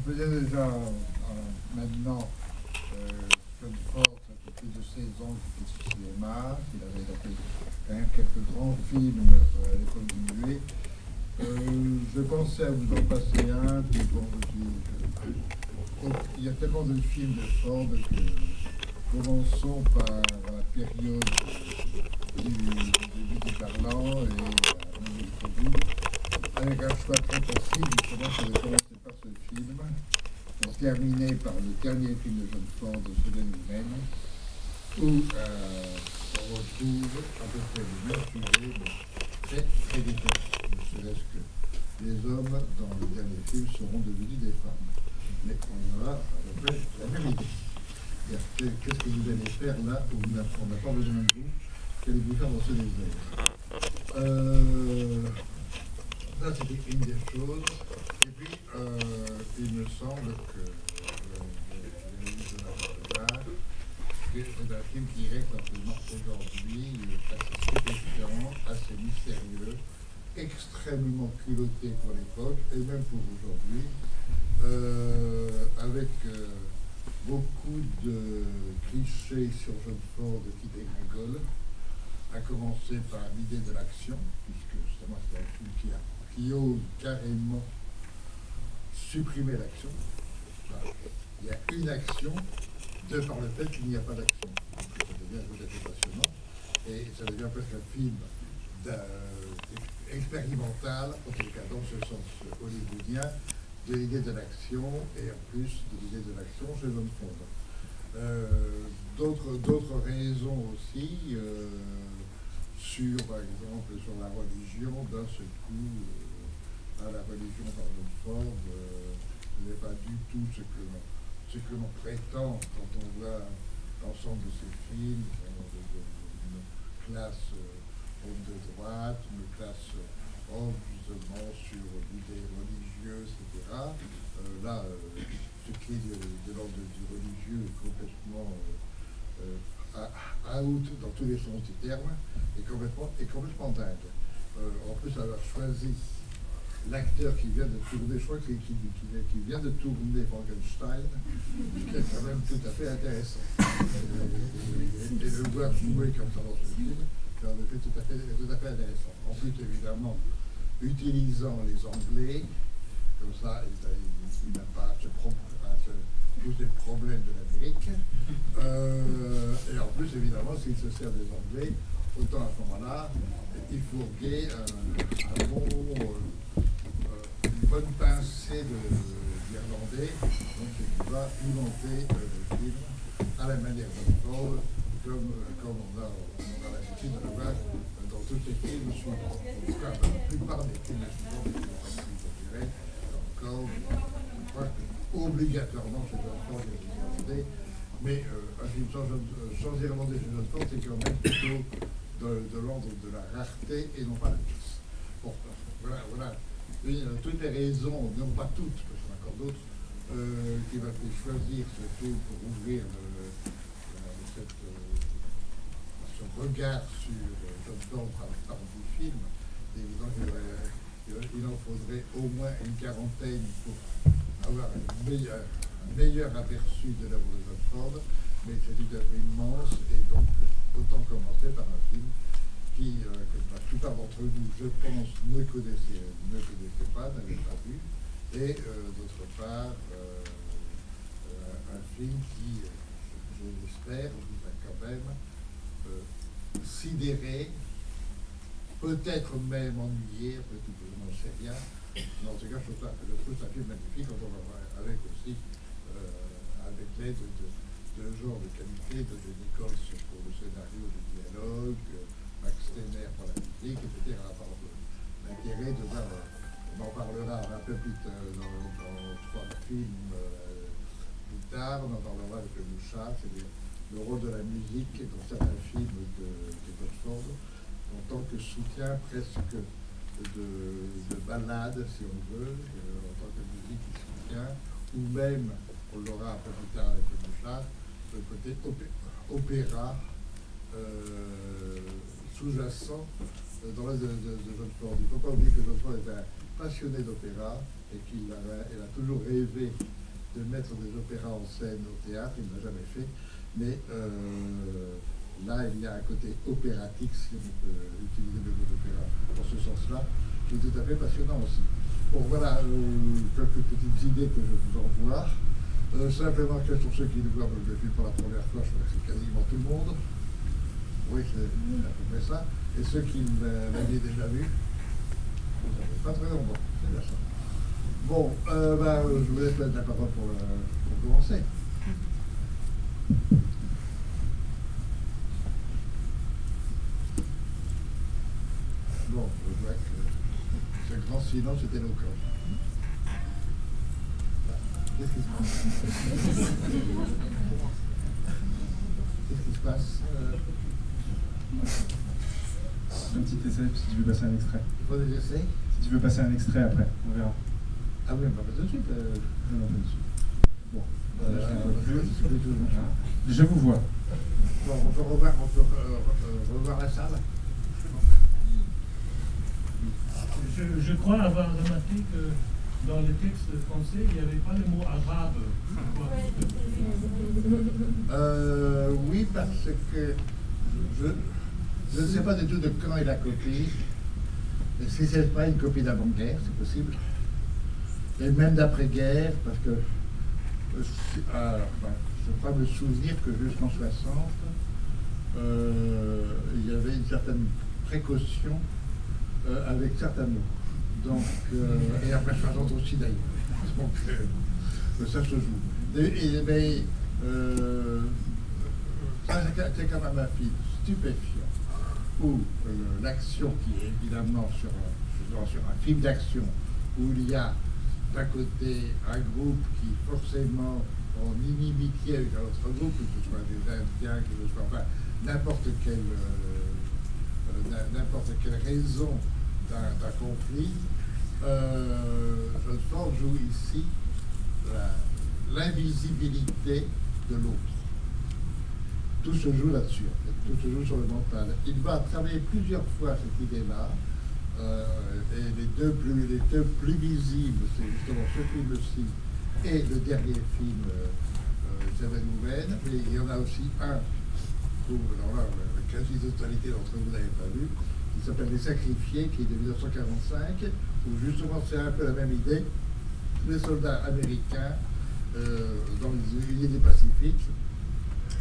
faisait déjà maintenant John Ford, ça fait plus de 16 ans qu'il était au cinéma, qu'il avait fait quand même quelques grands films à l'époque du muet. Je pensais à vous en passer un, puis bon, il y a tellement de films de Ford que commençons par la période du début du parlant et jusqu'au bout, avec un choix très facile. Justement, je vais commencer par ce film, pour terminer par le dernier film de John Ford, Seconde Humaine, où on retrouve à peu près le même sujet, mais très très différent. Ne serait-ce que les hommes, dans le dernier film, seront devenus des femmes. Mais on aura à peu près la même idée. Qu'est-ce que vous allez faire là où on n'a pas besoin de vous? Qu'allez-vous faire dans ce désert? Ça, c'était une des choses. Et puis, il me semble que c'est un film qui reste absolument aujourd'hui assez stupéfiant, assez mystérieux, extrêmement culotté pour l'époque et même pour aujourd'hui, avec beaucoup de clichés sur John Ford qui dégringolent, à commencer par l'idée de l'action, puisque justement c'est un film qui ose carrément supprimer l'action. Enfin, il y a une action de par le fait qu'il n'y a pas d'action. Ça devient tout à fait passionnant et ça devient presque un film expérimental, en tout cas dans ce sens hollywoodien, de l'idée de l'action et en plus de l'idée de l'action chez John Ford. D'autres raisons aussi, sur, par exemple, sur la religion, d'un seul coup, à la religion par John Ford n'est pas du tout ce que l'on prétend quand on voit l'ensemble de ces films, une classe homme de droite, une classe homme justement sur l'idée religieuse, etc. Là, ce qui est de l'ordre du religieux est complètement out dans tous les sens du terme, est complètement dingue. En plus, avoir choisi l'acteur qui vient de tourner, je crois qui vient de tourner Frankenstein, qui est quand même tout à fait intéressant. Et le voir jouer comme ça dans ce film, c'est en effet tout à fait intéressant. En plus, évidemment, utilisant les Anglais, comme ça, il n'a pas à se poser le problème de l'Amérique. Et en plus, évidemment, s'il se sert des Anglais, autant à ce moment-là, il faut gagner une bonne pincée d'Irlandais, donc il va inventer le film à la manière de Ford, comme on a l'habitude de le voir dans tous les films suivants. En tout cas, dans la plupart des films suivants, je dirais, encore, je crois que obligatoirement chez John Ford, il y a des Irlandais, mais un film sans Irlandais chez John Ford, c'est quand même plutôt de l'ordre de la rareté et non pas la pièce. Bon, voilà. Toutes les raisons, non pas toutes, parce qu'il y en a encore d'autres, qui m'a fait choisir ce film pour ouvrir ce regard sur John Ford par du film. Évidemment qu'il en faudrait au moins une quarantaine pour avoir un meilleur aperçu de l'œuvre de John Ford, mais c'est une œuvre immense et donc autant commencer par un film que la plupart d'entre vous, je pense, ne connaissaient pas, n'avaient pas vu, et d'autre part, un film qui, je l'espère, vous a quand même sidéré, peut-être même ennuyé, après tout, je n'en sais rien, mais en tout cas, je trouve ça un film magnifique, quand on va voir avec aussi, avec l'aide de genre de qualité de Nichols pour le scénario, le dialogue, Max Steiner pour la musique, etc. L'intérêt de voir, on en parlera un peu plus dans 3 films plus tard, on en parlera avec le Mouchat, c'est-à-dire le rôle de la musique dans certains films de John Ford, en tant que soutien presque de ballade, si on veut, en tant que musique qui soutient, ou même, on l'aura un peu plus tard avec le Mouchat, le côté opéra sous-jacent dans l'œuvre de John Ford. Il ne faut pas oublier que John Ford est passionné d'opéra et elle a toujours rêvé de mettre des opéras en scène au théâtre. Il ne l'a jamais fait, mais là, il y a un côté opératique, si on peut utiliser le mot d'opéra dans ce sens-là, qui est tout à fait passionnant aussi. Bon, voilà quelques petites idées que je vous envoie. Simplement, quels sont ceux qui nous voient le film pour la première fois? Je crois que c'est quasiment tout le monde. Oui, c'est à peu près ça. Et ceux qui l'avaient déjà vu, vous n'avez pas très nombreux, c'est bien ça. Bon, je vous laisse la parole pour commencer. Bon, je vois que ce grand silence est éloquent. Qu'est-ce qui se passe? Qu'est-ce qui se passe? Un petit essai, si tu veux passer un extrait. Il faut des essais? Si tu veux passer un extrait après, on verra. Ah oui, pas tout de suite. Non, pas de suite. Bon, je vous vois. Bon, on peut revoir la salle. Je crois avoir remarqué que dans le texte français, il n'y avait pas le mot arabe. Oui, parce que je ne sais pas du tout de quand est la copie. Si ce n'est pas une copie d'avant-guerre, c'est possible. Et même d'après-guerre, parce que je crois me souvenir que jusqu'en 60, il y avait une certaine précaution avec certains mots. Donc, et après 60 aussi d'ailleurs. Donc, ça se joue. Ça, c'est quand même un film stupéfiant, où l'action qui est évidemment sur un film d'action, où il y a d'un côté un groupe qui forcément en inimitié avec un autre groupe, que ce soit des Indiens, que ce soit enfin, n'importe quelle raison d'un conflit, John Ford joue ici l'invisibilité de l'autre. Tout se joue là-dessus, en fait. Tout se joue sur le mental. Il va travailler plusieurs fois cette idée-là, et les deux plus visibles, c'est justement ce film-ci et le dernier film, Seven Women, mais il y en a aussi un, alors là, la quasi-totalité d'entre vous n'avez pas vu, qui s'appelle Les Sacrifiés, qui est de 1945, où justement c'est un peu la même idée. Les soldats américains dans les îles du Pacifique,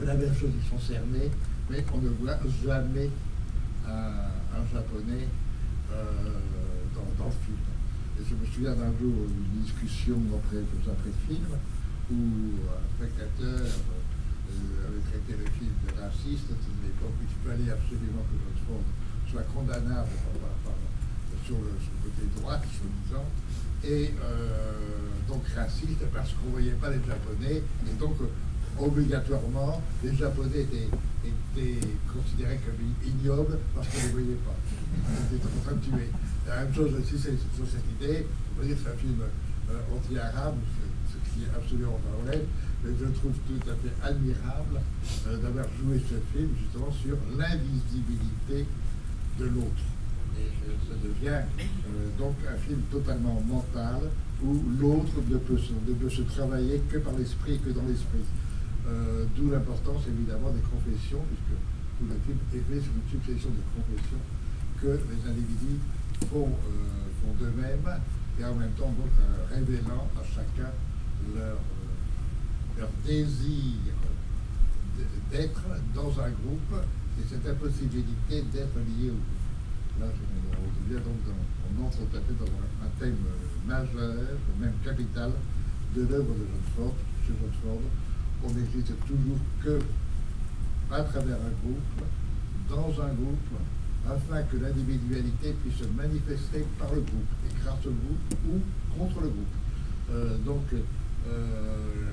la même chose, ils sont cernés, mais on ne voit jamais un japonais dans le film. Et je me souviens d'un jour d'une discussion après le film, où un spectateur avait traité le film de raciste. C'est une époque où il fallait absolument que notre Ford soit condamnable sur le côté droit, soi-disant, et donc raciste parce qu'on ne voyait pas les Japonais, et donc obligatoirement les Japonais étaient considérés comme ignobles parce qu'on ne les voyait pas. Ils étaient en train de tuer. La même chose aussi sur cette idée. On peut dire que c'est un film anti-arabe, ce qui est absolument pas vrai, mais je trouve tout à fait admirable d'avoir joué ce film justement sur l'invisibilité de l'autre. Et ça devient donc un film totalement mental où l'autre ne peut se travailler que par l'esprit, que dans l'esprit. D'où l'importance évidemment des confessions, puisque tout le film est fait sur une succession de confessions que les individus font d'eux-mêmes, et en même temps donc révélant à chacun leur désir d'être dans un groupe et cette impossibilité d'être lié au groupe. Là, on entre tout à fait dans un thème majeur, même capital, de l'œuvre de John Ford. Chez John Ford, on n'existe toujours que à travers un groupe, dans un groupe, afin que l'individualité puisse se manifester par le groupe, et grâce au groupe ou contre le groupe.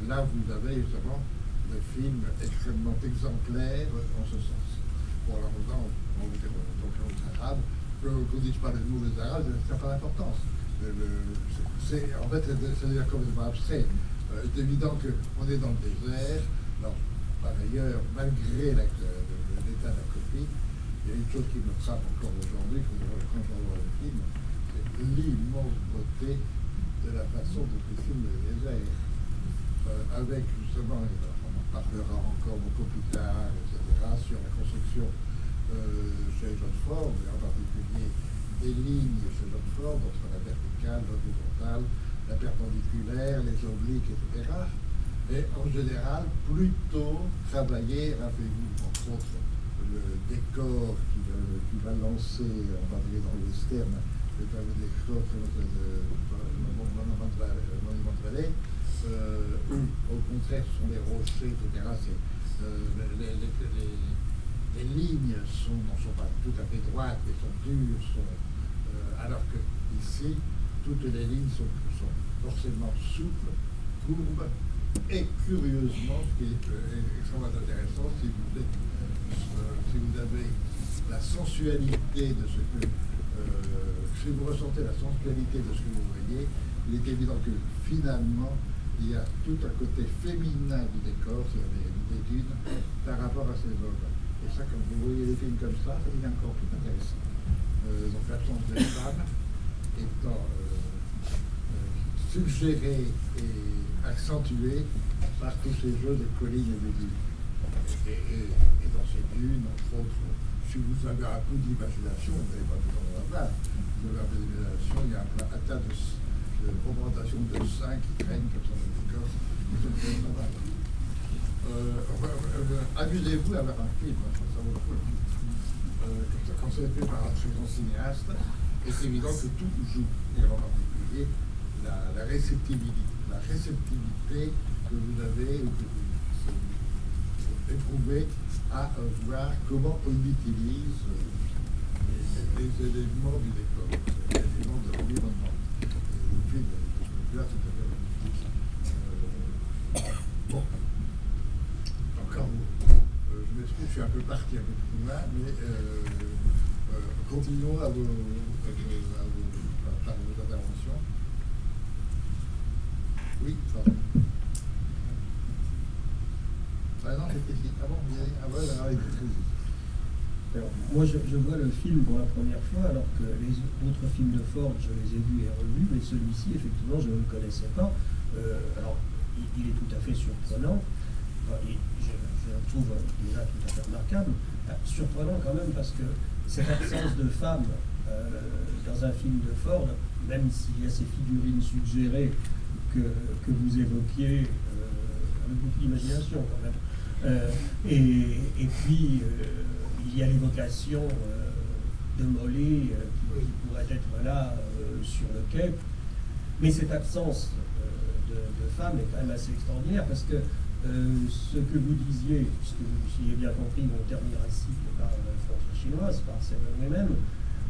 Là, vous avez justement le film extrêmement exemplaire en ce sens. Bon, alors maintenant, on va dire donc arabe, qu'on ne dise pas le nom des arabes, ça n'a pas d'importance. En fait, c'est déjà complètement abstrait. C'est évident qu'on est dans le désert. Alors, par ailleurs, malgré l'état de la copie, il y a une chose qui me frappe encore aujourd'hui, quand je revois le film, l'immense beauté de la façon dont il filme le désert. Avec justement, on en parlera encore beaucoup plus tard, etc., sur la construction chez John Ford, et en particulier des lignes chez John Ford entre la verticale, l'horizontale, la perpendiculaire, les obliques, etc. Et en général, plutôt travailler, rappelez-vous, entre autres, le décor qui va lancer, en particulier dans le western, le décor de Monument Valley, où au contraire ce sont des rochers, etc. Les lignes ne sont pas tout à fait droites, elles sont dures, alors que ici, toutes les lignes sont forcément souples, courbes, et curieusement, ce qui est extrêmement intéressant, si vous avez la sensualité de ce que, si vous ressentez la sensualité de ce que vous voyez, il est évident que finalement, il y a tout un côté féminin du décor, c'est des dunes, par rapport à ces hommes. Et ça, quand vous voyez des films comme ça devient encore plus intéressant. Donc l'absence des femmes étant suggérée et accentuée par tous ces jeux de collines et de dunes. Et dans ces dunes, entre autres, si vous avez un peu d'imagination, vous n'avez pas besoin d'en avoir. Vous avez un peu d'imagination, il y a un tas de représentations de seins qui traînent comme ça dans le décor. Amusez-vous à voir un film, ça vaut le coup. Quand c'est fait par un très grand cinéaste, c'est évident que tout joue, et en particulier la réceptivité que vous avez ou que vous éprouvez à voir comment on utilise les éléments du décor, les éléments de l'environnement. Le film est là tout à fait magnifique. Bon. Encore, je m'excuse, je suis un peu parti un peu plus loin, mais continuons par vos interventions. Oui, pardon. Ah non, j'étais ici. Ah bon, alors, moi, je vois le film pour la première fois, alors que les autres films de Ford, je les ai vus et revus, mais celui-ci, effectivement, je ne le connaissais pas. Alors, il est tout à fait surprenant. Enfin, je le trouve déjà tout à fait remarquable. Surprenant quand même, parce que cette absence de femme dans un film de Ford, même s'il y a ces figurines suggérées que vous évoquiez, avec beaucoup d'imagination quand même. Et puis, il y a l'évocation de Mollet qui pourrait être là sur le quai. Mais cette absence de femme est quand même assez extraordinaire, parce que ce que vous disiez, puisque si j'ai bien compris, mon dernier récit par François Chinoise, par Seven Women,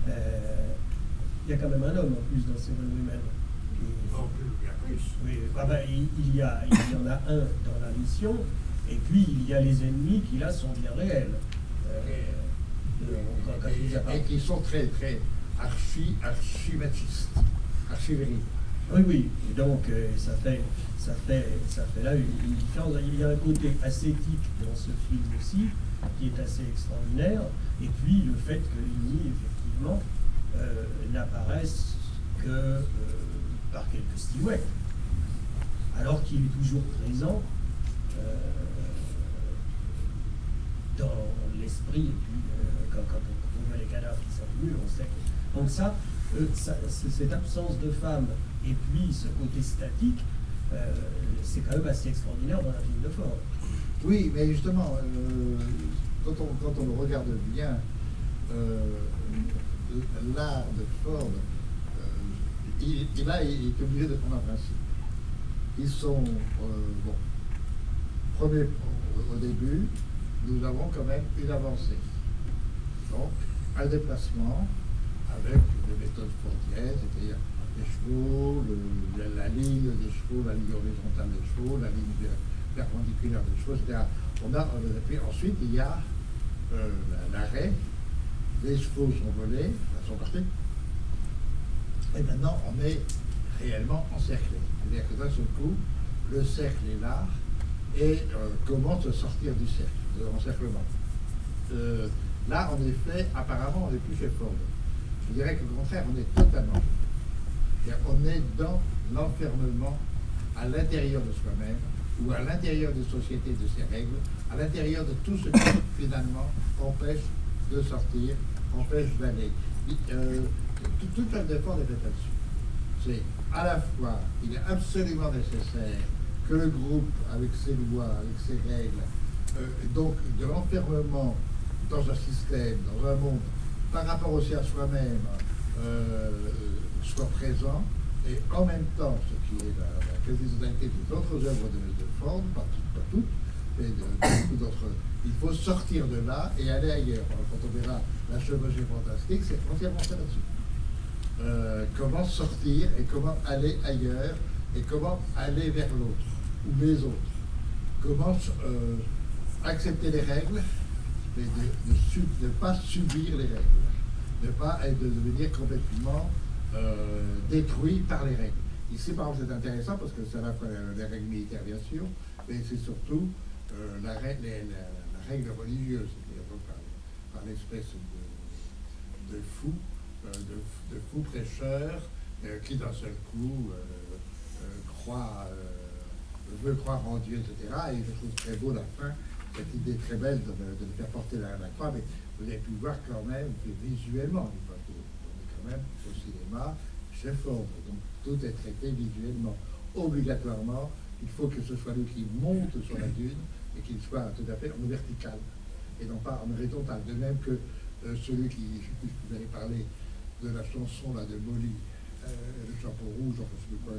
il y a quand même un homme en plus dans Seven Women. Oui, il y en a un dans la mission, et puis il y a les ennemis qui là sont bien réels. Et qui sont très, très archimachistes, archivériques. Oui, oui, et donc ça fait là une différence. Il y a un côté ascétique dans ce film aussi, qui est assez extraordinaire, et puis le fait que Ligny, effectivement, n'apparaisse que par quelques silhouettes, alors qu'il est toujours présent dans l'esprit, et puis quand on voit les cadavres qui s'accumulent, on sait que... Donc cette absence de femme, et puis ce côté statique, c'est quand même assez extraordinaire dans un film de Ford. Oui, mais justement, quand on le regarde bien, l'art de Ford, il est obligé de prendre un principe. Ils sont, au début, nous avons quand même une avancée. Donc, un déplacement avec des méthodes fordiennes, c'est-à-dire les chevaux, la ligne des chevaux, la ligne horizontale des chevaux, la ligne perpendiculaire des chevaux, etc. Puis ensuite, il y a l'arrêt, les chevaux sont volés, sont partis, et maintenant on est réellement encerclé. C'est-à-dire que d'un seul coup, le cercle est là, et comment se sortir du cercle, de l'encerclement. Là, en effet, apparemment, on n'est plus chez Ford. Je dirais qu'au contraire, on est totalement. On est dans l'enfermement à l'intérieur de soi-même, ou à l'intérieur des sociétés, de ses règles, à l'intérieur de tout ce qui, finalement, empêche de sortir, empêche d'aller. Toute la défense est faite là-dessus. C'est à la fois, il est absolument nécessaire que le groupe, avec ses lois, avec ses règles, donc de l'enfermement dans un système, dans un monde, par rapport aussi à soi-même, soit présent, et en même temps, ce qui est la quasi-totalité des autres œuvres de Ford, pas toutes, mais de beaucoup d'autres, il faut sortir de là et aller ailleurs. Alors, quand on verra la chevauchée fantastique, c'est entièrement ça là-dessus. Comment sortir et comment aller ailleurs et comment aller vers l'autre ou les autres. Comment accepter les règles, mais de ne pas subir les règles, de ne pas devenir complètement détruit par les règles. Ici, par exemple, c'est intéressant parce que c'est à la fois les règles militaires, bien sûr, mais c'est surtout la règle religieuse, c'est-à-dire par l'espèce de fou, de fou prêcheur qui, d'un seul coup, veut croire en Dieu, etc. Et je trouve très beau la fin, cette idée très belle de le faire porter la croix, mais vous avez pu voir quand même que visuellement, on est quand même au cinéma chez Ford, donc tout est traité visuellement. Obligatoirement, il faut que ce soit lui qui monte sur la dune et qu'il soit tout à fait en vertical et non pas en horizontal. De même que celui qui, je sais plus si vous avez parlé de la chanson là, de Molly, le chapeau rouge, enfin je ne sais plus quoi,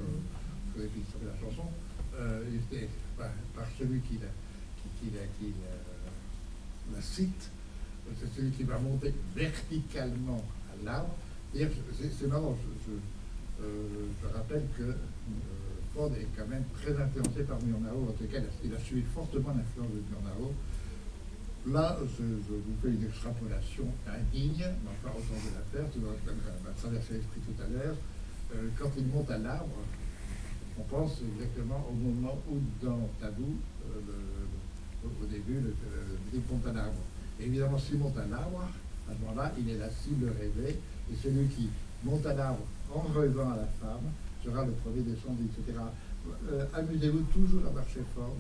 je sais plus qui s'appelle la chanson, par celui qui la cite, c'est celui qui va monter verticalement à l'arbre. C'est marrant, je rappelle que Ford est quand même très influencé par Murnau, en tout cas il a suivi fortement l'influence de Murnau. Là, je vous fais une extrapolation indigne, mais enfin autant de la faire, tu vas traverser l'esprit tout à l'heure. Quand il monte à l'arbre, on pense exactement au moment où dans Tabou, au début, il monte à l'arbre. Et évidemment, s'il monte à l'arbre, à ce moment-là, il est la cible rêvée, et celui qui monte à l'arbre en rêvant à la femme sera le premier descendu, etc. Amusez-vous toujours à marcher fort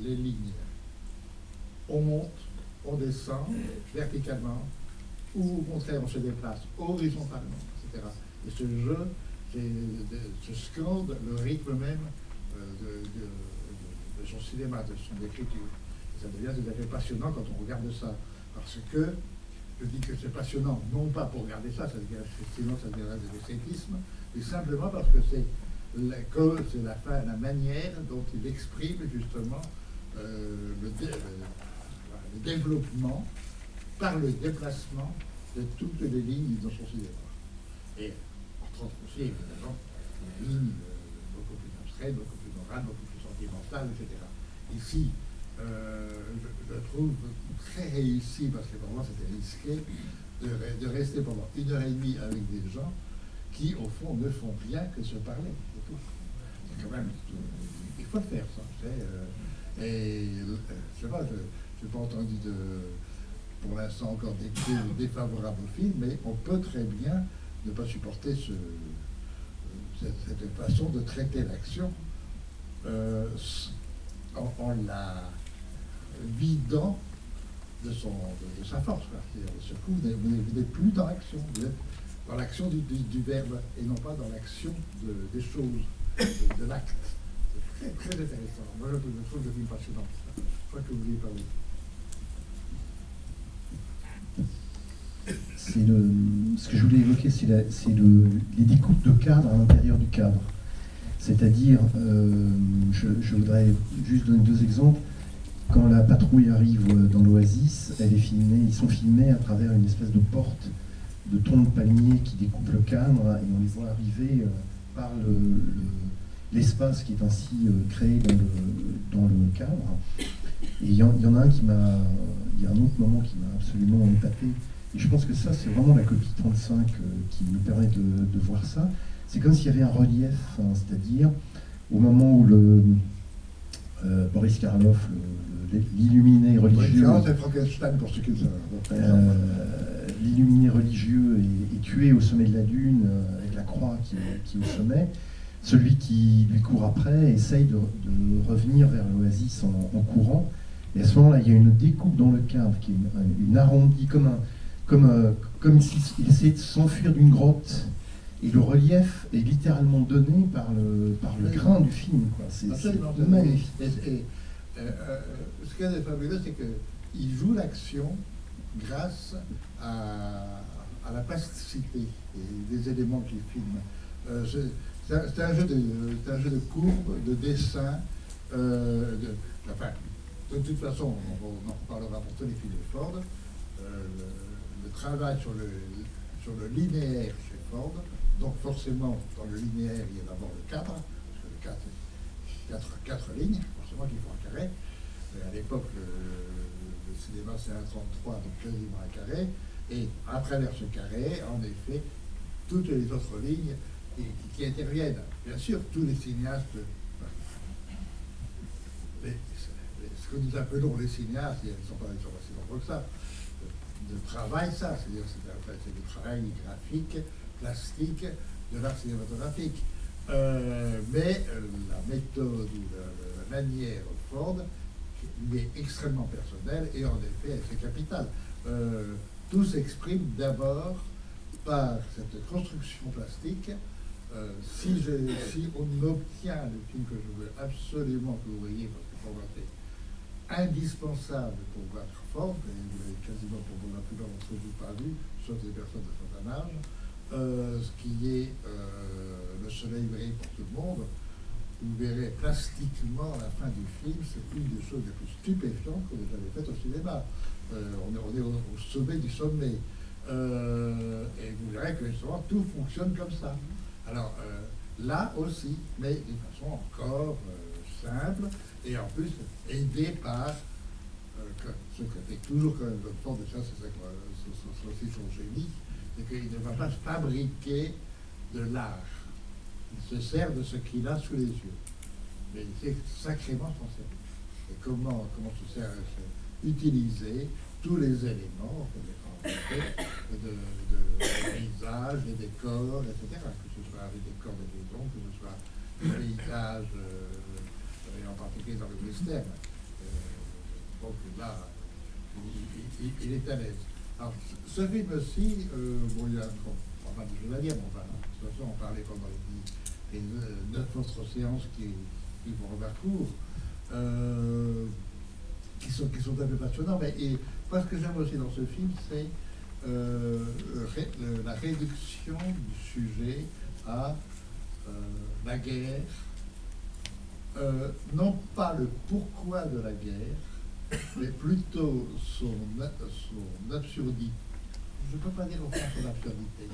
les lignes. On monte, on descend verticalement, ou au contraire, on se déplace horizontalement, etc. Et ce jeu, ce scande le rythme même de son cinéma, de son écriture. Et ça devient tout à fait passionnant quand on regarde ça. Parce que, je dis que c'est passionnant, non pas pour regarder ça, sinon ça deviendrait de l'esthétisme, mais simplement parce que c'est la manière dont il exprime justement le développement par le déplacement de toutes les lignes dans son cinéma. Et entre autres aussi, évidemment, une ligne beaucoup plus abstraite, beaucoup plus morale, beaucoup plus sentimentale, etc. Ici, je trouve très réussi, parce que pour moi c'était risqué, de rester pendant 1h30 avec des gens qui, au fond, ne font rien que se parler. C'est tout. C'est quand même... Il faut le faire, ça. Et je sais pas, je n'ai pas entendu pour l'instant encore des cris défavorables au film, mais on peut très bien ne pas supporter cette façon de traiter l'action en la vidant de sa force. Ce coup, vous n'êtes plus dans l'action, vous êtes dans l'action du verbe et non pas dans l'action des choses, de l'acte. C'est très, très intéressant. Moi, je trouve le film passionnant. Je crois que vous vouliez parler. Ce que je voulais évoquer, c'est les découpes de cadres à l'intérieur du cadre. C'est-à-dire, je voudrais juste donner 2 exemples. Quand la patrouille arrive dans l'oasis, ils sont filmés à travers une espèce de porte de troncs de palmiers qui découpe le cadre, et on les voit arriver par l'espace qui est ainsi créé dans le cadre. Et il y en a un il y a un autre moment qui m'a absolument épaté. Et je pense que ça, c'est vraiment la copie 35 qui nous permet de voir ça. C'est comme s'il y avait un relief, hein, c'est-à-dire au moment où Boris Karloff, l'illuminé religieux, pour ceux qui le savent. l'illuminé religieux est tué au sommet de la dune avec la croix qui est au sommet. Celui qui lui court après essaye de revenir vers l'oasis en courant. Et à ce moment-là, il y a une découpe dans le cadre qui est une arrondie, comme s'il essayait de s'enfuir d'une grotte. Et le relief est littéralement donné par le grain du film, quoi. C'est magnifique. Ce qui est fabuleux, c'est qu'il joue l'action grâce à la plasticité des éléments qu'il filme. C'est un jeu de courbes, de dessins. Enfin, de toute façon, on en reparlera pour tous les films de Ford. Le travail sur le linéaire chez Ford. Donc forcément, dans le linéaire, il y a d'abord le cadre, parce que le cadre, c'est quatre lignes, forcément qu'il faut un carré. Mais à l'époque, le cinéma, c'est un 33, donc quasiment un carré. Et à travers ce carré, en effet, toutes les autres lignes qui interviennent. Bien sûr, tous les cinéastes, ce que nous appelons les cinéastes, ils ne sont pas si nombreux que ça, de travail ça, c'est-à-dire c'est du travail graphique, plastique, de l'art cinématographique. Mais la méthode ou la manière Ford lui est extrêmement personnelle et en effet c'est capital. Tout s'exprime d'abord par cette construction plastique. Si on obtient le film que je veux absolument que vous voyez, parce que pour moi c'est indispensable pour voir Ford, et vous l'avez quasiment pour la plupart d'entre vous pas vu, sauf des personnes de certain âge, ce qui est Le soleil brille pour tout le monde. Vous verrez plastiquement à la fin du film, c'est une des choses les plus stupéfiantes que vous avez faites au cinéma. On est au sommet du sommet. Et vous verrez que justement tout fonctionne comme ça. Alors là aussi, mais d'une façon encore simple, et en plus aidé par ce que fait toujours quand même notre force, déjà c'est ça que aussi son génie, c'est qu'il ne va pas fabriquer de l'art. Il se sert de ce qu'il a sous les yeux. Mais il sait sacrément s'en servir. Et comment se sert, utiliser tous les éléments de paysages, des décors, etc. Que ce soit les décors des maisons, que ce soit les paysages, et en particulier dans le western. Donc là, il est à l'aise. Alors, ce film aussi, bon, il y a pas mal de choses à dire, mais enfin, de toute façon, on parlait pendant les 9 autres séances qui vont en parcours, qui sont un peu passionnants. Mais moi, ce que j'aime aussi dans ce film, c'est la réduction du sujet à la guerre, non pas le pourquoi de la guerre, mais plutôt son absurdité. Je ne peux pas dire au fond son absurdité,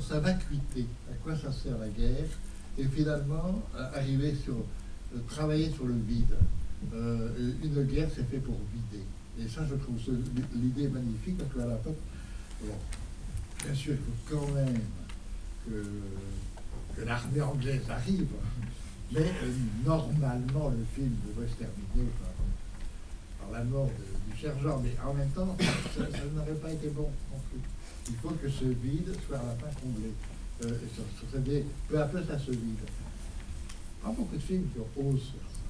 sa vacuité, à quoi ça sert la guerre, et finalement travailler sur le vide. Une guerre, c'est fait pour vider. Et ça, je trouve l'idée magnifique, parce qu'à la fin, bon, bien sûr, il faut quand même que l'armée anglaise arrive, mais normalement, le film devrait se terminer par la mort du sergent, mais en même temps, ça n'aurait pas été bon non plus. Il faut que ce vide soit à la fin comblé. Peu à peu, ça se vide. Pas beaucoup de films qui osent faire ça.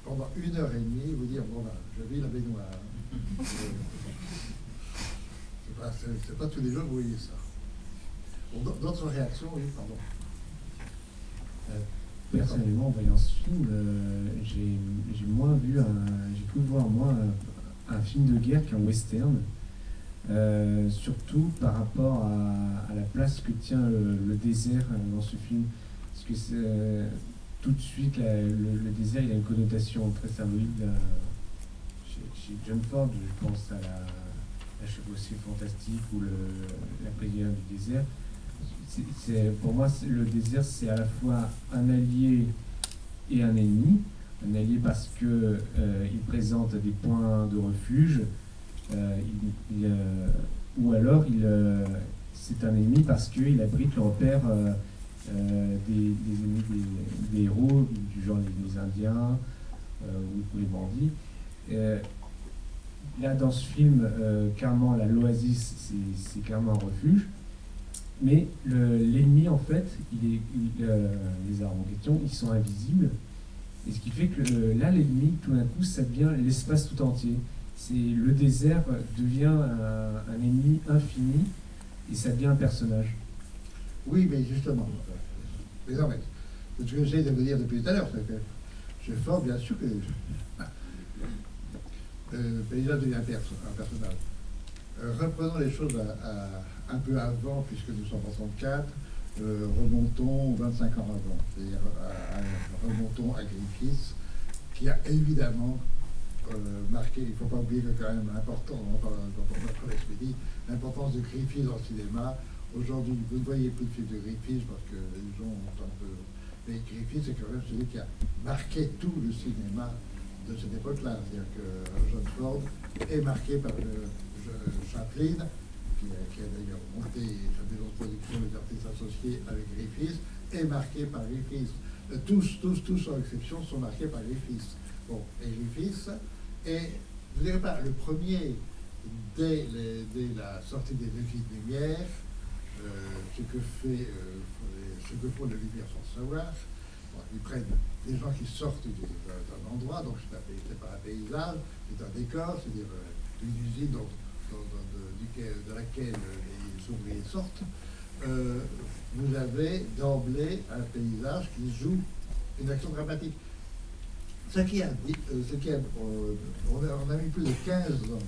Pendant 1h30, vous dire, bon là, je vis la baignoire. C'est pas tous les jours que vous voyez ça. Bon, d'autres réactions, oui, pardon. Personnellement, en voyant ce film, j'ai pu voir moins un film de guerre qu'un western, surtout par rapport à la place que tient le désert dans ce film. Parce que tout de suite, le désert, il a une connotation très symbolique. Chez John Ford, je pense à la chevauchée fantastique ou la prière du désert. Pour moi, le désert, c'est à la fois un allié et un ennemi. Un allié parce que il présente des points de refuge, ou alors c'est un ennemi parce qu'il abrite le repère des héros, du genre les Indiens ou les bandits. Là, dans ce film, clairement, l'oasis, c'est clairement un refuge. Mais l'ennemi, en fait, les armes en question, ils sont invisibles. Et ce qui fait que là, l'ennemi, tout d'un coup, ça devient l'espace tout entier. Le désert devient un ennemi infini et ça devient un personnage. Oui, mais justement, mais non, mais ce que j'essaie de vous dire depuis tout à l'heure, c'est que je forme bien sûr que le paysage devient un personnage. Reprenons les choses un peu avant, puisque nous sommes en 64, remontons 25 ans avant, c'est-à-dire remontons à Griffiths, qui a évidemment marqué, il ne faut pas oublier que quand même l'importance, l'importance de Griffiths en cinéma. Aujourd'hui, vous ne voyez plus de films de Griffiths parce que les gens ont un peu... Mais Griffiths, c'est quand même celui qui a marqué tout le cinéma de cette époque-là. C'est-à-dire que John Ford est marqué par Chaplin, qui a d'ailleurs monté sa maison de production des artistes associés avec Griffiths, est marqué par Griffiths. Tous sans exception sont marqués par Griffiths. Bon, et Griffiths, et vous direz pas, le premier, dès la sortie des Défis de Lumière, ce que font les Lumières sans savoir, bon, ils prennent des gens qui sortent d'un endroit, donc c'est pas un paysage, c'est un décor, c'est-à-dire une usine de laquelle les ouvriers sortent. Vous avez d'emblée un paysage qui joue une action dramatique. On a mis plus de 15 ans,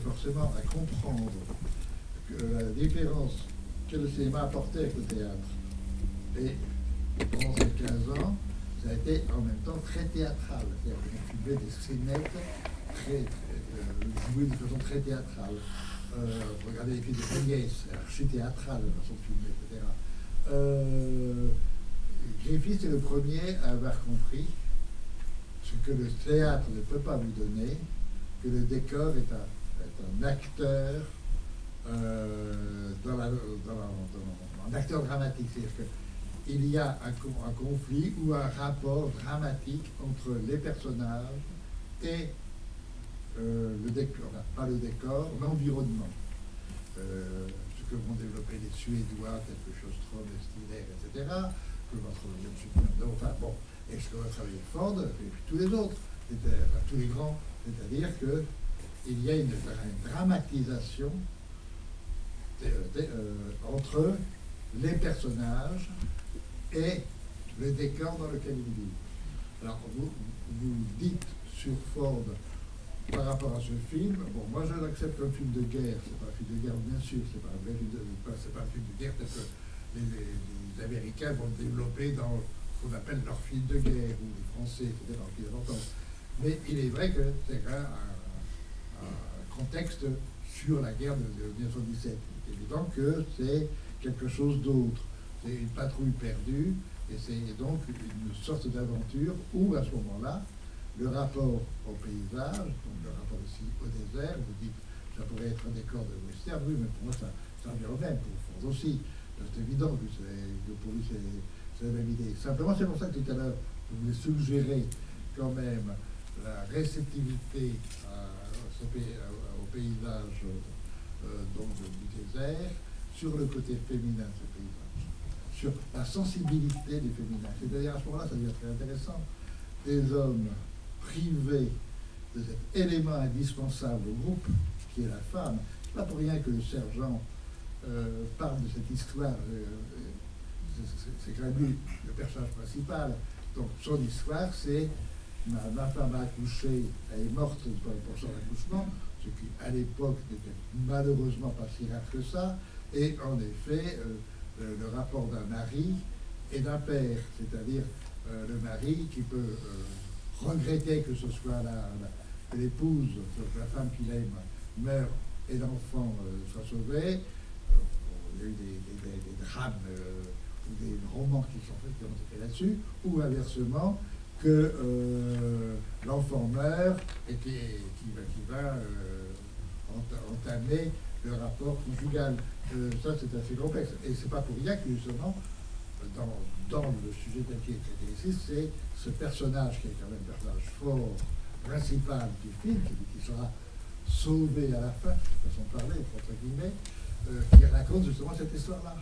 forcément, à comprendre que la différence que le cinéma apportait avec le théâtre. Et pendant ces 15 ans, ça a été en même temps très théâtral. C'est-à-dire qu'on filmait des scénettes jouées de façon très théâtrale. Regardez les films de Méliès, archi-théâtral, la façon de filmer, etc. Griffith est le premier à avoir compris ce que le théâtre ne peut pas vous donner, que le décor est un acteur un acteur dramatique, c'est-à-dire qu'il y a un conflit ou un rapport dramatique entre les personnages et le décor, pas le décor, l'environnement. Ce que vont développer les Suédois, tels que Sjöström, Stiller, etc., que va travailler enfin bon, et ce que va travailler Ford, et puis tous les autres, tous les grands, c'est-à-dire qu'il y a une dramatisation entre les personnages et le décor dans lequel ils vivent. Alors, vous dites sur Ford, par rapport à ce film, bon, moi je l'accepte comme film de guerre, c'est pas un film de guerre, bien sûr, c'est pas un film de guerre, parce que les Américains vont le développer dans ce qu'on appelle leur film de guerre, ou les Français, etc., qui est important. Mais il est vrai que c'est quand même un contexte sur la guerre de 1917. C'est évident que c'est quelque chose d'autre. C'est une patrouille perdue, et c'est donc une sorte d'aventure où, à ce moment-là, le rapport au paysage, donc le rapport aussi au désert, vous dites ça pourrait être un décor de western, oui, mais pour moi ça revient au même, pour Ford aussi. C'est évident que pour lui c'est la même idée. Simplement, c'est pour ça que tout à l'heure, je voulais suggérer quand même la réceptivité au paysage donc, du désert, sur le côté féminin de ce paysage, sur la sensibilité du féminin. C'est-à-dire à ce moment-là, ça devient très intéressant. Des hommes privés de cet élément indispensable au groupe, qui est la femme. C'est pas pour rien que le sergent parle de cette histoire. C'est quand même lui, le personnage principal. Donc son histoire, c'est ma femme a accouché, elle est morte pour son accouchement, ce qui à l'époque n'était malheureusement pas si rare que ça. Et en effet, le rapport d'un mari et d'un père, c'est-à-dire le mari qui peut regretter que ce soit que l'épouse, la femme qu'il aime, meurt et l'enfant soit sauvé. Il y a eu des drames ou des romans qui ont été faits là-dessus, ou inversement, que l'enfant meurt et qui va entamer le rapport conjugal. Ça, c'est assez complexe. Et c'est pas pour rien que, justement, dans le sujet tel qu'il est traité ici, c'est ce personnage qui est quand même le personnage fort, principal du film, qui sera sauvé à la fin, de façon de parler, entre guillemets, qui raconte justement cette histoire-là.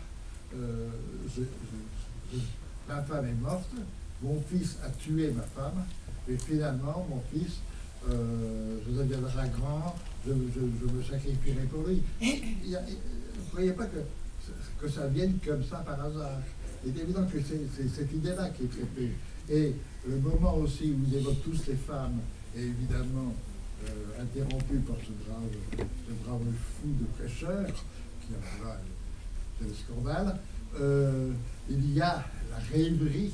Ma femme est morte, mon fils a tué ma femme, et finalement, mon fils, je deviendrai grand, je me sacrifierai pour lui. Vous ne croyez pas que ça vienne comme ça par hasard. Il est évident que c'est cette idée-là qui est traitée. Et le moment aussi où ils évoquent tous les femmes, est évidemment interrompu par ce brave fou de prêcheur, qui là, c'est le scandale. Il y a la rêverie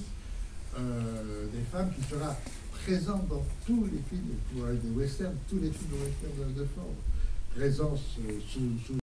des femmes qui sera présente dans tous les films des westerns, tous les films de western de Ford. Présence sous